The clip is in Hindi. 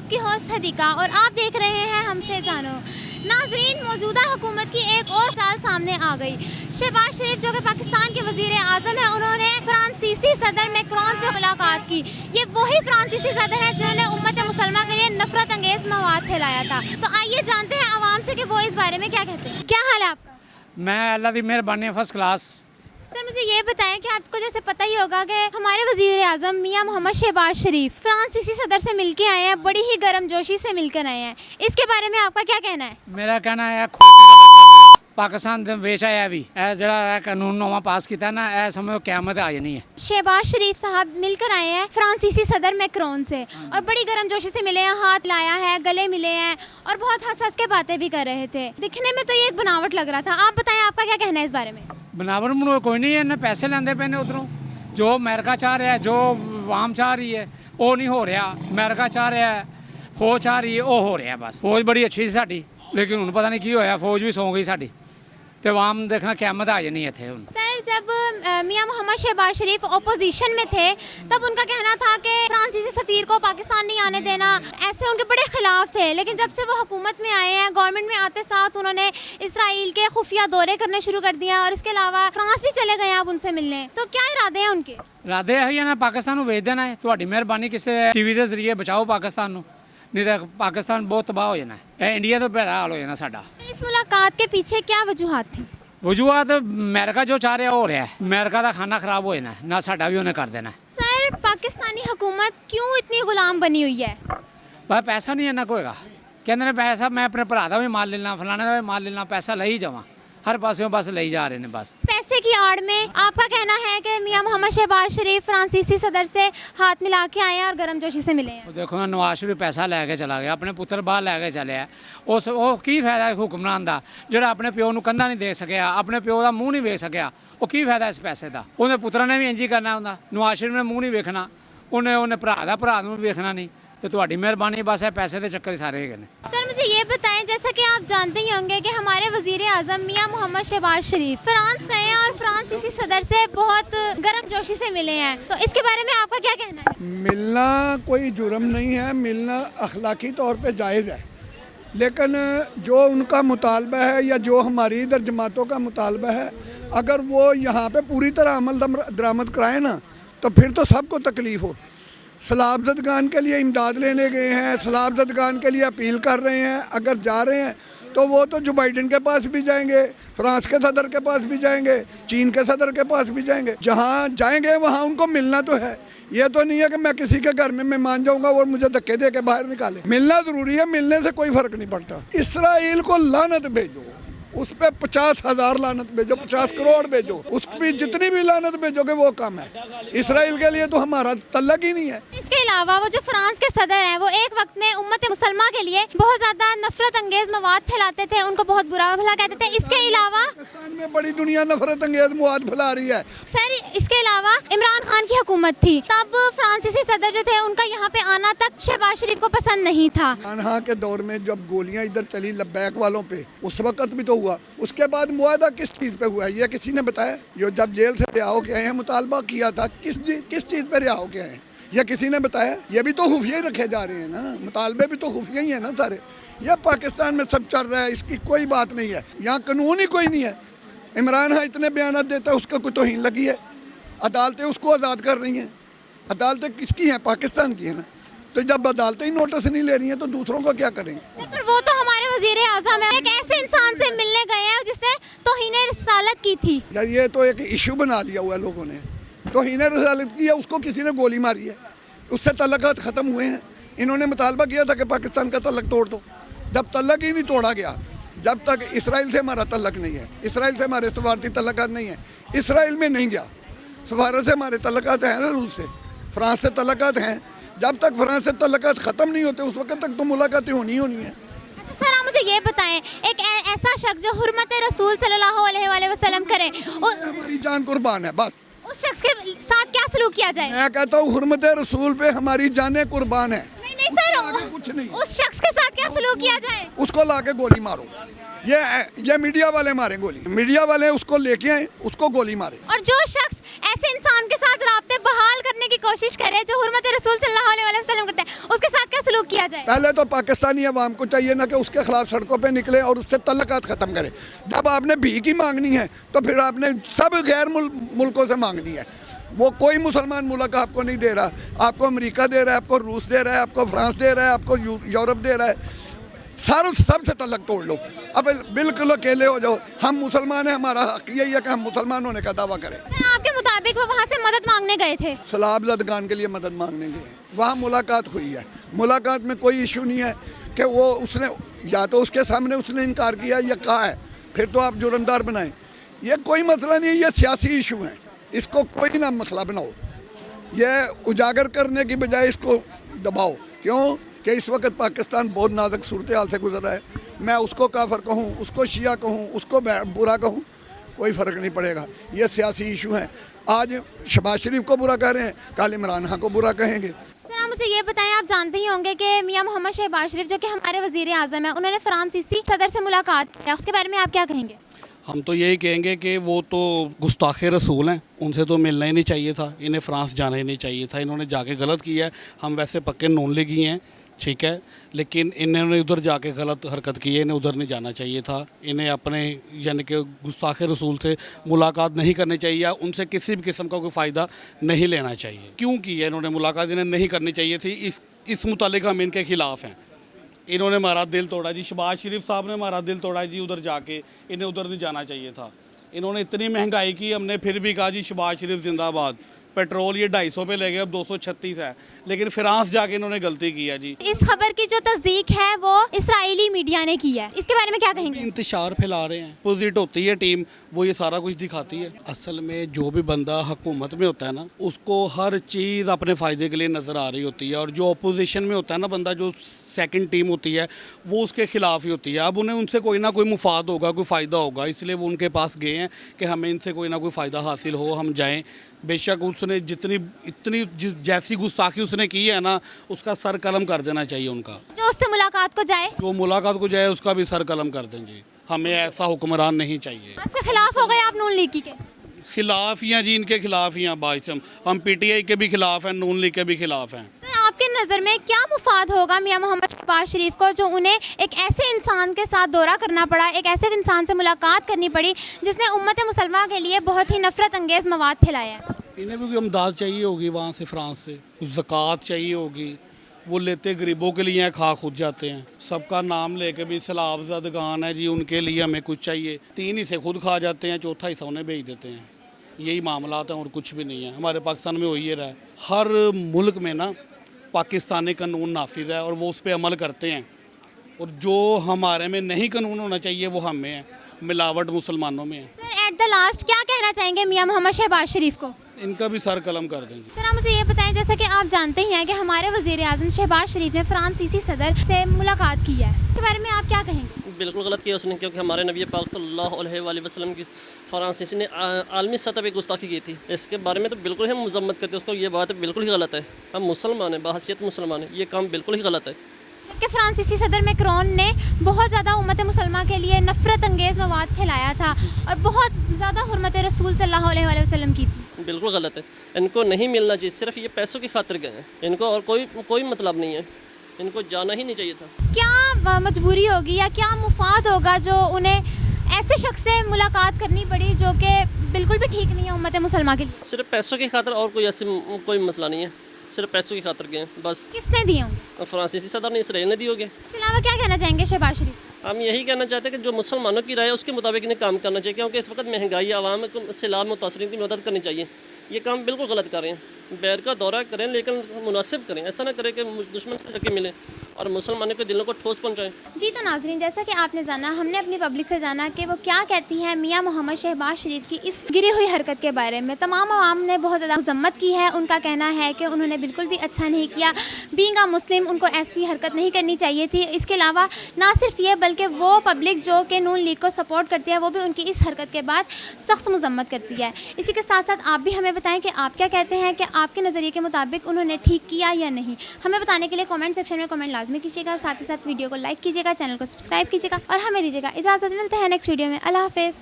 आपकी होस्ट हदीका और आप देख रहे हैं हमसे जानो। नाजरीन, मौजूदा हुकूमत की एक और चाल सामने आ गई। शहबाज शरीफ जो कि पाकिस्तान के वजीर आज़म है, उन्होंने फ्रांसीसी सदर मैक्रोन से मुलाकात की। ये वही फ्रांसीसी सदर है जिन्होंने उम्मत मुसलमा के लिए नफरत अंगेज मवाद फैलाया था। तो आइए जानते हैं आवाम से कि वो इस बारे में क्या कहते हैं। क्या हाल है आपका? मैं अल्लाह की मेहरबानी फर्स्ट क्लास। सर, मुझे ये बताएं कि आपको जैसे पता ही होगा कि हमारे वजीर आज़म मियाँ मोहम्मद शहबाज शरीफ फ्रांसीसी सदर से मिलके आए हैं, बड़ी ही गर्मजोशी से मिलकर आए हैं। इसके बारे में आपका क्या कहना है? मेरा कहना है खोती का बच्चा पाकिस्तान ਦੇ ਵੇਚ ਆਇਆ ਵੀ ਇਹ ਜਿਹੜਾ ਕਾਨੂੰਨ ਨਵਾਂ ਪਾਸ ਕੀਤਾ ਨਾ ਇਹ ਸਮਝੋ ਕਿਆਮਤ ਆ ਜਾਣੀ है। शहबाज शरीफ साहब मिलकर आए हैं फ्रांसीसी सदर मैक्रोन से और बड़ी गर्मजोशी से मिले हैं, हाथ लाया है, गले मिले हैं और बहुत हंस हंस के बातें भी कर रहे थे। दिखने में तो ये एक बनावट लग रहा था। आप बताएं आपका क्या कहना है इस बारे में? बनावट बनू कोई नहीं है, इन्हें पैसे लेंदे पे ने उधरों। जो अमेरिका चाह रहा है, जो आवाम चाह रही है वो नहीं हो रहा। अमेरिका चाह रहा है, फौज चाह रही है, वो हो रहा है। बस फौज बड़ी अच्छी सी साडी, लेकिन हुण पता नहीं की होया, फौज भी सौ गई साडी ते आवाम देखना क़यामत आ जानी है इत्थे हुण। सर, जब मियाँ मोहम्मद शहबाज शरीफ ओपोजिशन में थे तब उनका कहना था कि फ्रांसीसी सफ़ीर को पाकिस्तान नहीं आने देना, ऐसे उनके बड़े खिलाफ थे। लेकिन जब से वो हुकूमत में आए हैं, गवर्नमेंट में आते साथ उन्होंने इसराइल के खुफिया दौरे करने शुरू कर दिया और इसके अलावा फ्रांस भी चले गए आप उनसे मिलने। तो क्या इरादे हैं उनके? इरादे है ना पाकिस्तान को भेज देना है। तुहाडी मेहरबानी किसी टीवी के जरिए बचाओ पाकिस्तान को, नहीं तो पाकिस्तान बहुत तबाह हो जाना है। इंडिया तो भैड़ा हाल हो जाना साडा। इस मुलाकात के पीछे क्या वजूहात थी? वजूहत अमेरिका जो चाह रहा हो रहा है, अमेरिका का खाना खराब हो जाना है ना, साडा भी उन्हें कर देना है। सर, पाकिस्तानी हुकूमत क्यों इतनी गुलाम बनी हुई है? भाई पैसा नहीं इन्ना कोएगा, कहते हैं पैसा मैं अपने भरा का भी माल लेना, फलाने का भी माल लेना, पैसा ले ही जावा, हर पासों बस ले जा रहे हैं। बस पैसे की आड़ में आपका कहना है कि मियाँ मोहम्मद शहबाज शरीफ फ्रांसीसी सदर से हाथ मिला के आए हैं और गर्मजोशी से मिले हैं। देखो ना, नवाज शरीफ पैसा लैके चला गया, अपने पुत्र बाहर लैके चलिया। उस वो की फायदा हुक्मरान का जोड़ा अपने प्यो को कंधा नहीं दे सकिया, अपने प्यो का मूँह नहीं वेख सकिया। वो की फायदा इस पैसे का? उन्हें पुत्रा ने भी इंज ही करना होंगे। नवाज शरीफ ने मूँह नहीं वेखना, उन्हें भरा भी वेखना नहीं। तो तुम्हारी मेहरबानी बस है, पैसे के चक्कर सारे है। सर, मुझे ये बताएं, जैसा कि आप जानते ही होंगे कि हमारे वजीर आज़म मियाँ मोहम्मद शहबाज शरीफ फ्रांस गए हैं और फ्रांसीसी सदर से बहुत गर्मजोशी से मिले हैं। तो इसके बारे में आपका क्या कहना है? मिलना कोई जुर्म नहीं है, मिलना अखलाकी तौर पे जायज़ है। लेकिन जो उनका मुतालबा है या जो हमारी इधर जमातों का मुतालबा है, अगर वो यहाँ पे पूरी तरह अमल दरामद कराए ना तो फिर तो सबको तकलीफ़ हो। सलाबजदगान के लिए इमदाद लेने गए हैं, सलाबजदगान के लिए अपील कर रहे हैं। अगर जा रहे हैं तो वो तो जो बाइडेन के पास भी जाएंगे, फ्रांस के सदर के पास भी जाएंगे, चीन के सदर के पास भी जाएंगे। जहाँ जाएंगे वहाँ उनको मिलना तो है। ये तो नहीं है कि मैं किसी के घर में मेहमान जाऊँगा और मुझे धक्के दे के बाहर निकाले। मिलना ज़रूरी है, मिलने से कोई फ़र्क नहीं पड़ता। इसराइल को लानत भेजो, उस पर 50,000 लानत भेजो, 50 करोड़ भेजो, उस पर जितनी भी लानत भेजोगे वो कम है। इसराइल के लिए तो हमारा तल्लक ही नहीं है। इसके अलावा वो जो फ्रांस के सदर हैं, वो एक वक्त में उम्मत मुसलमा के लिए बहुत ज़्यादा नफरत अंगेज मवाद फैलाते थे, उनको बहुत बुरा भला कहते थे। इसके अलावा पाकिस्तान में बड़ी दुनिया नफरत अंगेज मवाद फैला रही है। सर, इसके अलावा इमरान खान की हुकूमत थी, तब फ्रांसीसी सदर जो थे उनका यहाँ पे आना तक शहबाज शरीफ को पसंद नहीं था। खानहा के दौर में जब गोलियाँ इधर चली लब्बैक वालों पे, उस वक्त भी तो हुआ। उसके बाद मुआहदा किस चीज़ पे हुआ है ये किसी ने बताया? जो जब जेल से रिहा होके आए हैं, मुतालबा किया था किस चीज़ पे रिहा होके आए हैं, ये किसी ने बताया? ये भी तो खुफिया ही रखे जा रहे हैं ना, मुतालबे भी तो खुफिया ही है ना सारे। ये पाकिस्तान में सब चल रहा है, इसकी कोई बात नहीं है। यहाँ कानून ही कोई नहीं है। इमरान खान इतने बयान देता है, उसका कोई तौहीन लगी है। अदालतें उसको आज़ाद कर रही हैं। अदालतें किसकी हैं? पाकिस्तान की है ना। तो जब अदालतें ही नोटिस नहीं ले रही हैं तो दूसरों को क्या करेंगे? पर वो तो हमारे वजीर आज़म है, एक ऐसे इंसान से मिलने गए हैं जिसने तौहीन रिसालत की थी। यार ये तो एक इशू बना लिया हुआ है लोगों ने। तौहीन रिसालत की है, उसको किसी ने गोली मारी है, उससे तल्लक़ात ख़त्म हुए हैं। इन्होंने मुतालबा किया था कि पाकिस्तान का तल्लक तोड़ दो, जब तल्लक ही नहीं तोड़ा गया, जब तक इसराइल से हमारा तल्लक नहीं है, इसराइल से हमारे सफारती तल्लक़ात नहीं है, इसराइल में नहीं गया, सफारत से हमारे तल्लक़ात हैं ना, रूस से, फ्रांस से तल्लक़ात हैं। जब तक फ्रांस से तल्लक़ात ख़त्म नहीं होते उस वक्त तक तो मुलाकातें होनी है। सर, आप मुझे ये बताएं, एक ऐसा शख्स जो हुर्मत रसूल सल्लल्लाहु अलैहि वसल्लम करे, हमारी जान कुर्बान है, बस उस शख्स के साथ क्या सलूक किया जाए? मैं कहता हूँ हुर्मत रसूल पे हमारी जानें कुर्बान है। नहीं सर, कुछ नहीं, उस शख्स के साथ क्या सलूक किया जाए? उसको लाके गोली मारो। ये मीडिया वाले मारे गोली, मीडिया वाले उसको लेके आए, उसको गोली मारे। और जो शख्स ऐसे इंसान के साथ राब्ते बहाल करने की कोशिश करे जो हुर्मत रसूल सल्लल्लाहु अलैहि वसल्लम करते हैं, उसके साथ क्या सलूक किया जाए? पहले तो पाकिस्तानी अवाम को चाहिए ना कि उसके खिलाफ सड़कों पे निकले और उससे तल्लकात ख़त्म करें। जब आपने भीख ही मांगनी है तो फिर आपने सब गैर मुल्कों से मांगनी है। वो कोई मुसलमान मुल्क आपको नहीं दे रहा, आपको अमेरिका दे रहा है, आपको रूस दे रहा है, आपको फ्रांस दे रहा है, आपको यूरोप दे रहा है। सबसे तलक तोड़ लो, अब बिल्कुल अकेले हो जाओ। हम मुसलमान हैं, हमारा हक यही है कि हम मुसलमान होने का दावा करें। सर, आपके मुताबिक वो वहाँ से मदद मांगने गए थे? सलाब ज़दगान के लिए मदद मांगने गए, वहाँ मुलाकात हुई है। मुलाकात में कोई इशू नहीं है कि वो उसने या तो उसके सामने उसने इनकार किया या कहा है, फिर तो आप जुर्मदार बनाएं। ये कोई मसला नहीं है, ये सियासी इशू है, इसको कोई ना मसला बनाओ। ये उजागर करने की बजाय इसको दबाओ। क्यों कि इस वक्त पाकिस्तान बहुत नाजुक सूरत हाल से गुजर रहा है। मैं उसको काफिर कहूँ, उसको शिया कहूँ, उसको बुरा कहूँ, कोई फ़र्क नहीं पड़ेगा। ये सियासी इशू है। आज शहबाज शरीफ को बुरा कह रहे हैं, कल इमरान खान को बुरा कहेंगे। सर, आप मुझे ये बताएं, आप जानते ही होंगे कि मियां मोहम्मद शहबाज शरीफ जो कि हमारे वज़ीर आज़म हैं, उन्होंने फ्रांसीसी सदर से मुलाकात की। उसके बारे में आप क्या कहेंगे? हम तो यही कहेंगे कि वो तो गुस्ताख रसूल हैं, उनसे तो मिलना ही नहीं चाहिए था, इन्हें फ्रांस जाना ही नहीं चाहिए था। इन्होंने जाके गलत किया है। हम वैसे पक्के नॉन लीगी हैं, ठीक है, लेकिन इन्होंने उधर जाके गलत हरकत की है, इन्हें उधर नहीं जाना चाहिए था। इन्हें अपने यानी कि गुस्ताख रसूल से मुलाकात नहीं करनी चाहिए या उनसे किसी भी किस्म का कोई फ़ायदा नहीं लेना चाहिए। क्यों की है इन्होंने मुलाकात? इन्हें नहीं करनी चाहिए थी। इस मुतालिक हम इनके ख़िलाफ़ हैं। इन्होंने हमारा दिल तोड़ा जी, शहबाज शरीफ साहब ने हमारा दिल तोड़ा जी उधर जाके। इन्हें उधर नहीं जाना चाहिए था। इन्होंने इतनी महंगाई की, हमने फिर भी कहा जी शहबाज शरीफ जिंदाबाद। पेट्रोल ये 250 पे ले गए, अब 236 है, लेकिन फ्रांस जाके इन्होंने गलती की है जी। इस खबर की जो तस्दीक है वो इसराइली मीडिया ने की है, इसके बारे में क्या कहेंगे? इंतशार फैला रहे हैं, अपोजिट होती है टीम, वो ये सारा कुछ दिखाती है। असल में जो भी बंदा हुकूमत में होता है ना, उसको हर चीज़ अपने फ़ायदे के लिए नज़र आ रही होती है, और जो अपोजिशन में होता है ना बंदा, जो सेकंड टीम होती है, वो उसके ख़िलाफ़ ही होती है। अब उन्हें उनसे कोई ना कोई मुफाद होगा, कोई फ़ायदा होगा, इसलिए वो उनके पास गए हैं कि हमें इनसे कोई ना कोई फ़ायदा हासिल हो, हम जाएं। बेशक उसने इतनी जैसी गुस्ताखी उसने की है ना, उसका सर कलम कर देना चाहिए उनका। जो उससे मुलाकात को जाए, जो मुलाकात को जाए उसका भी सर कलम कर दें जी। हमें ऐसा हुक्मरान नहीं चाहिए। आपसे खिलाफ हो गए आप नून लीग के? खिलाफ ही हैं जी, इनके खिलाफ ही हैं बाइसम। हम पीटीआई के भी खिलाफ हैं, नून लीग के भी खिलाफ हैं। सर, आपके नज़र में क्या मुफाद होगा मियां मोहम्मद शहबाज शरीफ को, जो उन्हें एक ऐसे इंसान के साथ दौरा करना पड़ा, एक ऐसे इंसान से मुलाकात करनी पड़ी जिसने उम्मत मुसलमान के लिए बहुत ही नफरत अंगेज़ मवाद फैलाया है? इन्हें भी कोई इमदाद चाहिए होगी वहाँ से, फ्रांस से कुछ ज़कात चाहिए होगी। वो लेते गरीबों के लिए हैं, खा खुद जाते हैं। सबका नाम लेके भी सलाब ज़दगान है जी, उनके लिए हमें कुछ चाहिए। 3 हिस्से खुद खा जाते हैं, चौथा हिस्सा उन्हें भेज देते हैं। यही मामला हैं और कुछ भी नहीं है। हमारे पाकिस्तान में वही रहा है। हर मुल्क में ना पाकिस्तानी कानून नाफिज है और वो उस पर अमल करते हैं, और जो हमारे में नहीं कानून होना चाहिए वो हम में है, मिलावट मुसलमानों में है। सर, एट द लास्ट क्या कहना चाहेंगे मियां मोहम्मद शहबाज शरीफ को? इनका भी सर कलम कर देंगे। सर, आप मुझे ये बताएं, जैसा कि आप जानते ही हैं कि हमारे वज़ीर आज़म शहबाज शरीफ ने फ्रांसीसी सदर से मुलाकात की है, इसके बारे में आप क्या कहेंगे? बिल्कुल गलत किया उसने, क्योंकि हमारे नबी पाक सल्लल्लाहु अलैहि वसल्लम की फ्रांसीसी ने आलमी सतह पर गुस्ताखी की थी। इसके बारे में तो बिल्कुल ही हम मजम्मत करते हैं उसको। ये बात बिल्कुल ही गलत है। हम मुसलमान हैं, बहैसियत मुसलमान हैं, ये काम बिल्कुल ही गलत है। कि फ्रांसीसी सदर मैक्रोन ने बहुत ज़्यादा उम्मत मुसलमान के लिए नफरत अंगेज़ मवाद फैलाया था और बहुत ज़्यादा हुर्मत रसूल सल्लल्लाहु अलैहि वसल्लम की थी। बिल्कुल गलत है, इनको नहीं मिलना चाहिए। सिर्फ ये पैसों की खातिर गए हैं, इनको और कोई मतलब नहीं है, इनको जाना ही नहीं चाहिए था। क्या मजबूरी होगी या क्या मुफाद होगा जो उन्हें ऐसे शख्स से मुलाकात करनी पड़ी जो कि बिल्कुल भी ठीक नहीं है उम्मत मुसलमान के लिए? सिर्फ पैसों की खातिर, और कोई ऐसे कोई मसला नहीं है, सिर्फ पैसों की खातिर गए हैं बस। किसने दिए होंगे? फ्रांसीसी सदर ने, इसराइल ने दी होगी। इसके अलावा क्या कहना चाहेंगे शहबाज शरीफ? हम यही कहना चाहते हैं कि जो मुसलमानों की राय है उसके मुताबिक इन्हें काम करना चाहिए, क्योंकि इस वक्त महंगाई, आवाम को सैलाब मुतासरीन की मदद करनी चाहिए। ये काम बिल्कुल गलत कर रहे हैं। बैर का दौरा करें लेकिन मुनासिब करें, ऐसा ना करें कि दुश्मन से धक्के मिले और मुसलमानों के दिलों को ठोस पहुँचाएं। जी, तो नाजरीन, जैसा कि आपने जाना, हमने अपनी पब्लिक से जाना कि वो क्या कहती हैं मियां मोहम्मद शहबाज शरीफ की इस गिरी हुई हरकत के बारे में। तमाम आवाम ने बहुत ज़्यादा मजम्मत की है। उनका कहना है कि उन्होंने बिल्कुल भी अच्छा नहीं किया, बीइंग अ मुस्लिम उनको ऐसी हरकत नहीं करनी चाहिए थी। इसके अलावा ना सिर्फ ये बल्कि वो पब्लिक जो कि नून लीग को सपोर्ट करती है वो भी उनकी इस हरकत के बाद सख्त मजम्मत करती है। इसी के साथ साथ आप भी हमें बताएं कि आप क्या कहते हैं कि आपके नज़रिए के मुताबिक उन्होंने ठीक किया या नहीं। हमें बताने के लिए कमेंट सेक्शन में कमेंट लाजमी कीजिएगा और साथ ही साथ वीडियो को लाइक कीजिएगा, चैनल को सब्सक्राइब कीजिएगा और हमें दीजिएगा इजाज़त। मिलते हैं नेक्स्ट वीडियो में। अल्लाह हाफ़िज़।